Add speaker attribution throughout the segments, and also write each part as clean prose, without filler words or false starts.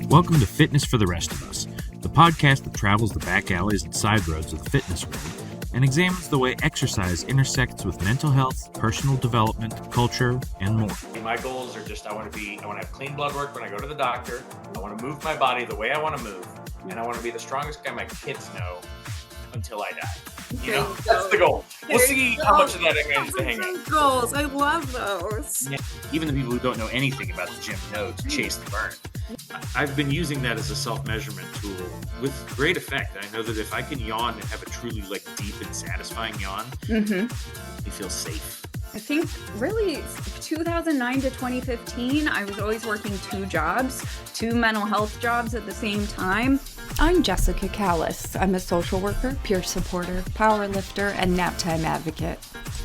Speaker 1: Welcome to Fitness for the Rest of Us, the podcast that travels the back alleys and side roads of the fitness world and examines the way exercise intersects with mental health, personal development, culture, and more.
Speaker 2: My goals are just I want to have clean blood work when I go to the doctor. I want to move my body the way I want to move, and I want to be the strongest guy my kids know until I die. You know, that's the goal. We'll see how much of that I manage to hang on.
Speaker 3: Goals, I love those.
Speaker 2: Yeah. Even the people who don't know anything about the gym know to chase the burn. I've been using that as a self-measurement tool with great effect. I know that if I can yawn and have a truly deep and satisfying yawn, you feel safe.
Speaker 3: I think really 2009 to 2015, I was always working two mental health jobs at the same time.
Speaker 4: I'm Jessica Callis. I'm a social worker, peer supporter, power lifter, and nap time advocate.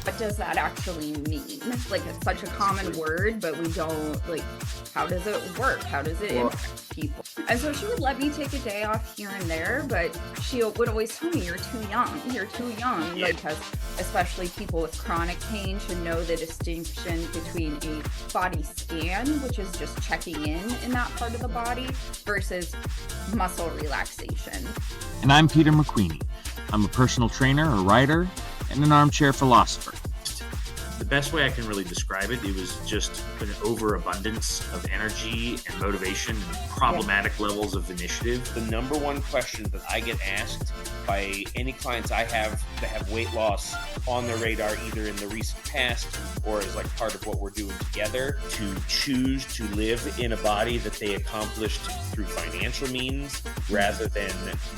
Speaker 3: What does that actually mean? It's such a common word, but we don't, how does it work? How does it impact people? And so she would let me take a day off here and there, but she would always tell me, you're too young. Yeah. Because especially people with chronic pain should know the distinction between a body scan, which is just checking in that part of the body, versus muscle relaxation.
Speaker 1: And I'm Peter McQueenie. I'm a personal trainer, a writer, and an armchair philosopher. The best way I can really describe it was just an overabundance of energy and motivation and problematic levels of initiative.
Speaker 5: The number one question that I get asked by any clients I have that have weight loss on their radar, either in the recent past or as part of what we're doing together, to choose to live in a body that they accomplished through financial means rather than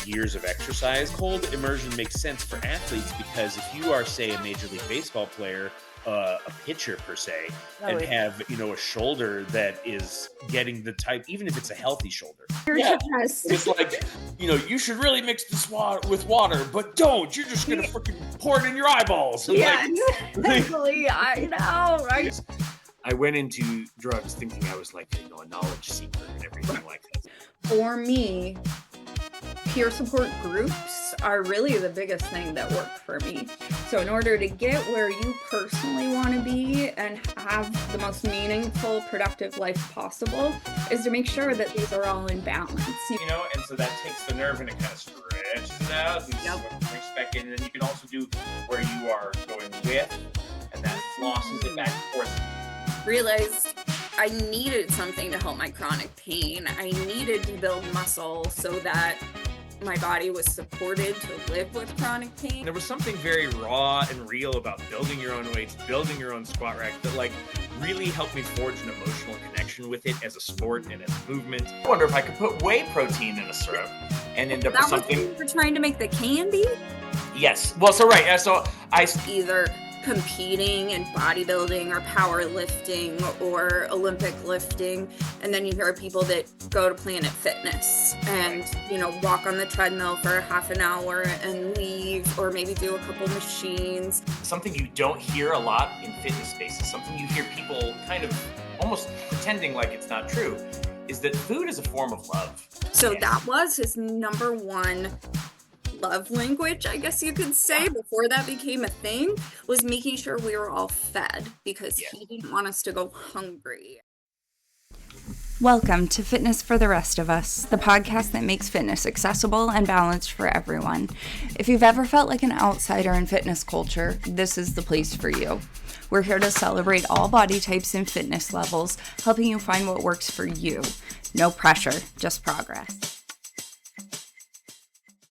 Speaker 5: years of exercise. Cold immersion makes sense for athletes because if you are, say, a Major League Baseball player, a pitcher per se, and have a shoulder that is getting the type, even if it's a healthy shoulder. It's you should really mix this with water, but don't. You're just gonna freaking pour it in your eyeballs.
Speaker 3: Exactly. I know, right?
Speaker 2: I went into drugs thinking I was a knowledge seeker and everything like that.
Speaker 3: For me, peer support groups are really the biggest thing that work for me. So in order to get where you personally want to be and have the most meaningful, productive life possible is to make sure that these are all in balance.
Speaker 2: And so that takes the nerve and it kind of stretches it out and brings back in. And then you can also do where you are going with, and that flosses it back and forth.
Speaker 3: Realized I needed something to help my chronic pain. I needed to build muscle so that my body was supported to live with chronic pain.
Speaker 2: There was something very raw and real about building your own weights, building your own squat rack that really helped me forge an emotional connection with it as a sport and as a movement. I wonder if I could put whey protein in a syrup and end up with something.
Speaker 3: That was you were trying to make the candy?
Speaker 2: Yes. Well, so right. So I
Speaker 3: either competing in bodybuilding or powerlifting or Olympic lifting, and then you hear people that go to Planet Fitness and walk on the treadmill for half an hour and leave, or maybe do a couple machines.
Speaker 2: Something you don't hear a lot in fitness spaces, something you hear people kind of almost pretending like it's not true, is that food is a form of love.
Speaker 3: So that was his number one love language, I guess you could say, before that became a thing, was making sure we were all fed, because he didn't want us to go hungry.
Speaker 4: Welcome to Fitness for the Rest of Us, the podcast that makes fitness accessible and balanced for everyone. If you've ever felt like an outsider in fitness culture, this is the place for you. We're here to celebrate all body types and fitness levels, helping you find what works for you. No pressure, just progress.